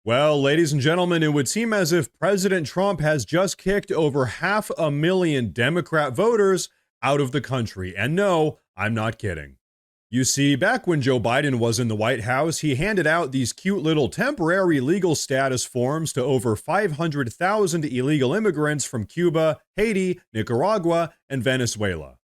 Well, ladies and gentlemen, it would seem as if President Trump has just kicked over 500,000 Democrat voters out of the country. And no, I'm not kidding. You see, back when Joe Biden was in the White House, he handed out these cute little temporary legal status forms to over 500,000 illegal immigrants from Cuba, Haiti, Nicaragua, and Venezuela.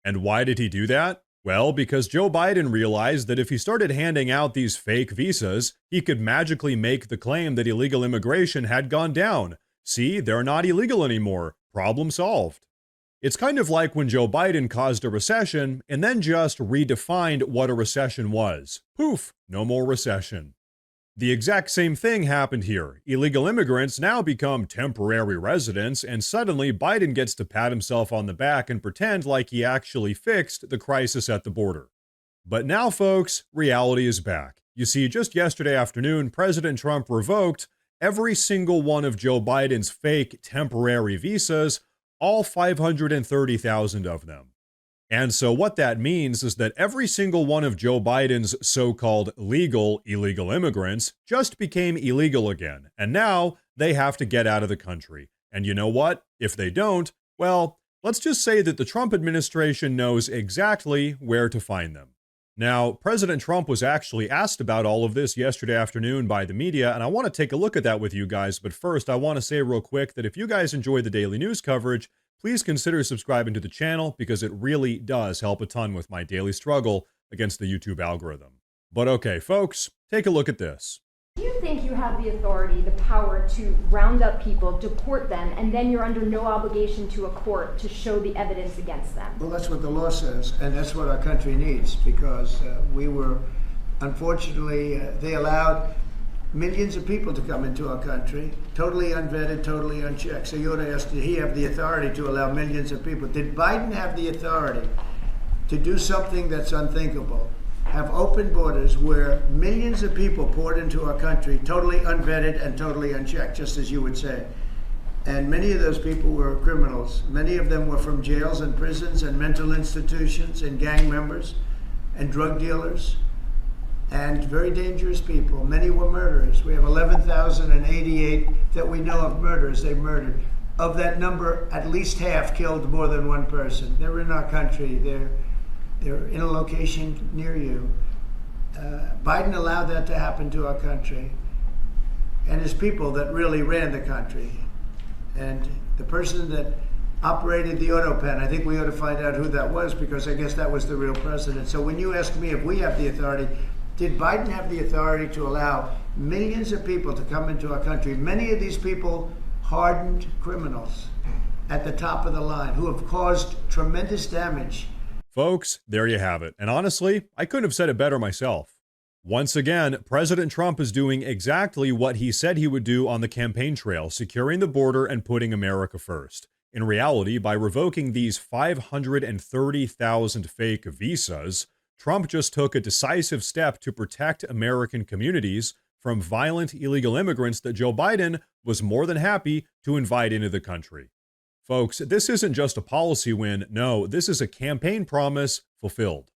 And why did he do that? Well, because Joe Biden realized that if he started handing out these fake visas, he could magically make the claim that illegal immigration had gone down. See, they're not illegal anymore. Problem solved. It's kind of like when Joe Biden caused a recession and then just redefined what a recession was. Poof, no more recession. The exact same thing happened here. Illegal immigrants now become temporary residents, and suddenly Biden gets to pat himself on the back and pretend like he actually fixed the crisis at the border. But now, folks, reality is back. You see, just yesterday afternoon, President Trump revoked every single one of Joe Biden's fake temporary visas, all 530,000 of them. And so what that means is that every single one of Joe Biden's so-called legal illegal immigrants just became illegal again. And now they have to get out of the country. And you know what? If they don't, well, let's just say that the Trump administration knows exactly where to find them. Now, President Trump was actually asked about all of this yesterday afternoon by the media, and I want to take a look at that with you guys. But first, I want to say real quick that if you guys enjoy the daily news coverage, please consider subscribing to the channel because it really does help a ton with my daily struggle against the YouTube algorithm. But okay, folks, take a look at this. Do you think you have the authority, the power to round up people, deport them, and then you're under no obligation to a court to show the evidence against them? Well, that's what the law says, and that's what our country needs, because unfortunately, they allowed millions of people to come into our country, totally unvetted, totally unchecked. So you ought to ask, did he have the authority to allow millions of people? Did Biden have the authority to do something that's unthinkable? Have open borders where millions of people poured into our country, totally unvetted and totally unchecked, just as you would say. And many of those people were criminals. Many of them were from jails and prisons and mental institutions and gang members and drug dealers and very dangerous people. Many were murderers. We have 11,088 that we know of murderers they murdered. Of that number, at least half killed more than one person. They're in our country. They're in a location near you. Biden allowed that to happen to our country. And his people that really ran the country. And the person that operated the auto pen, I think we ought to find out who that was, because I guess that was the real president. So when you ask me if we have the authority, did Biden have the authority to allow millions of people to come into our country? Many of these people hardened criminals at the top of the line who have caused tremendous damage. Folks, there you have it. And honestly, I couldn't have said it better myself. Once again, President Trump is doing exactly what he said he would do on the campaign trail, securing the border and putting America first. In reality, by revoking these 530,000 fake visas, Trump just took a decisive step to protect American communities from violent illegal immigrants that Joe Biden was more than happy to invite into the country. Folks, this isn't just a policy win. No, this is a campaign promise fulfilled.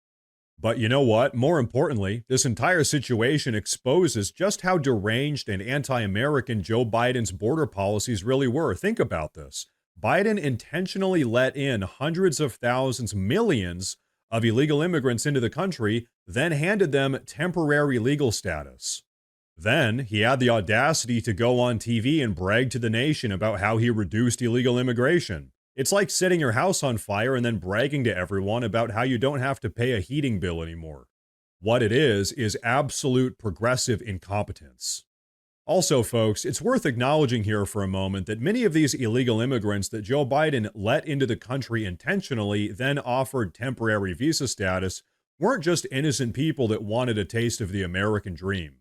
But you know what? More importantly, this entire situation exposes just how deranged and anti-American Joe Biden's border policies really were. Think about this. Biden intentionally let in hundreds of thousands, millions of illegal immigrants into the country, then handed them temporary legal status. Then he had the audacity to go on TV and brag to the nation about how he reduced illegal immigration. It's like setting your house on fire and then bragging to everyone about how you don't have to pay a heating bill anymore. What it is absolute progressive incompetence. Also, folks, it's worth acknowledging here for a moment that many of these illegal immigrants that Joe Biden let into the country intentionally, then offered temporary visa status, weren't just innocent people that wanted a taste of the American dream.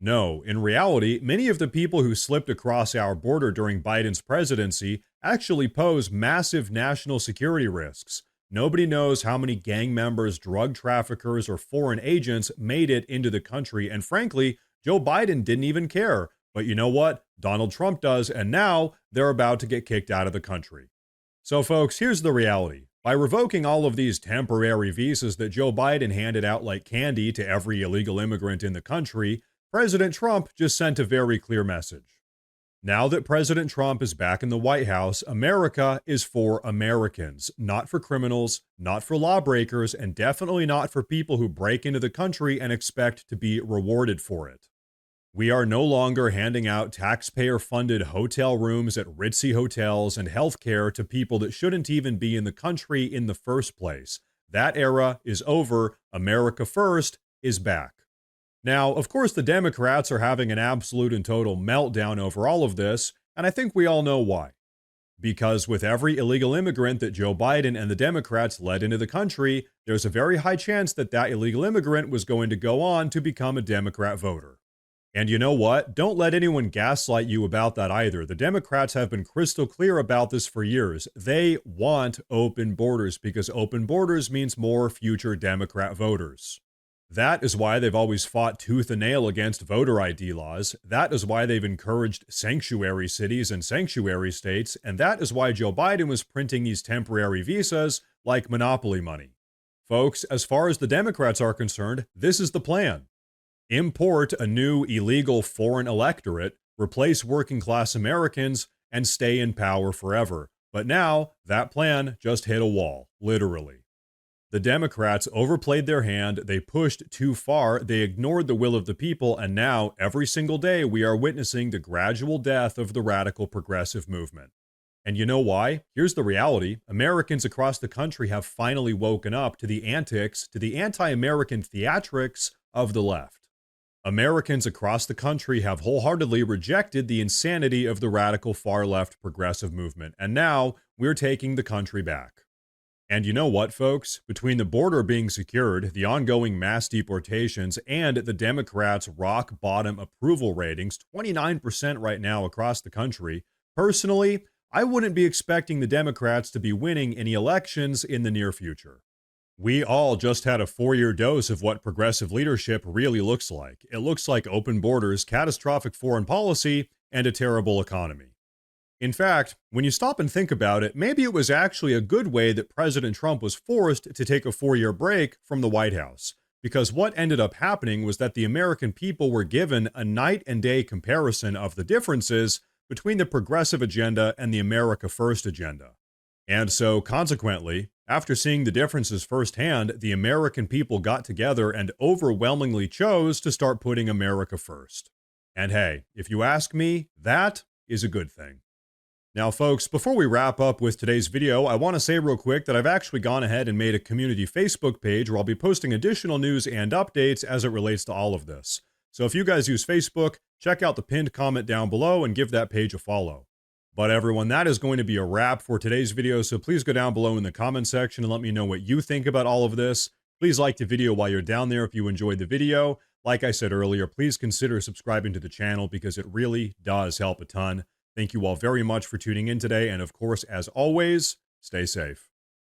No, in reality, many of the people who slipped across our border during Biden's presidency actually pose massive national security risks. Nobody knows how many gang members, drug traffickers, or foreign agents made it into the country, and frankly, Joe Biden didn't even care. But you know what? Donald Trump does, and now they're about to get kicked out of the country. So folks, here's the reality. By revoking all of these temporary visas that Joe Biden handed out like candy to every illegal immigrant in the country, President Trump just sent a very clear message. Now that President Trump is back in the White House, America is for Americans, not for criminals, not for lawbreakers, and definitely not for people who break into the country and expect to be rewarded for it. We are no longer handing out taxpayer-funded hotel rooms at ritzy hotels and healthcare to people that shouldn't even be in the country in the first place. That era is over. America First is back. Now, of course, the Democrats are having an absolute and total meltdown over all of this, and I think we all know why. Because with every illegal immigrant that Joe Biden and the Democrats led into the country, there's a very high chance that that illegal immigrant was going to go on to become a Democrat voter. And you know what? Don't let anyone gaslight you about that either. The Democrats have been crystal clear about this for years. They want open borders because open borders means more future Democrat voters. That is why they've always fought tooth and nail against voter ID laws. That is why they've encouraged sanctuary cities and sanctuary states. And that is why Joe Biden was printing these temporary visas like monopoly money. Folks, as far as the Democrats are concerned, this is the plan. Import a new illegal foreign electorate, replace working class Americans, and stay in power forever. But now, that plan just hit a wall, literally. The Democrats overplayed their hand, they pushed too far, they ignored the will of the people, and now, every single day, we are witnessing the gradual death of the radical progressive movement. And you know why? Here's the reality. Americans across the country have finally woken up to the antics, to the anti-American theatrics of the left. Americans across the country have wholeheartedly rejected the insanity of the radical far-left progressive movement, and now we're taking the country back. And you know what, folks? Between the border being secured, the ongoing mass deportations, and the Democrats' rock-bottom approval ratings, 29% right now across the country, personally, I wouldn't be expecting the Democrats to be winning any elections in the near future. We all just had a 4-year dose of what progressive leadership really looks like. It looks like open borders, catastrophic foreign policy, and a terrible economy. In fact, when you stop and think about it, maybe it was actually a good way that President Trump was forced to take a 4-year break from the White House. Because what ended up happening was that the American people were given a night and day comparison of the differences between the progressive agenda and the America First agenda. And so, consequently, after seeing the differences firsthand, the American people got together and overwhelmingly chose to start putting America first. And hey, if you ask me, that is a good thing. Now, folks, before we wrap up with today's video, I want to say real quick that I've actually gone ahead and made a community Facebook page where I'll be posting additional news and updates as it relates to all of this. So if you guys use Facebook, check out the pinned comment down below and give that page a follow. But everyone, that is going to be a wrap for today's video, so please go down below in the comment section and let me know what you think about all of this. Please like the video while you're down there if you enjoyed the video. Like I said earlier, please consider subscribing to the channel because it really does help a ton. Thank you all very much for tuning in today, and of course, as always, stay safe.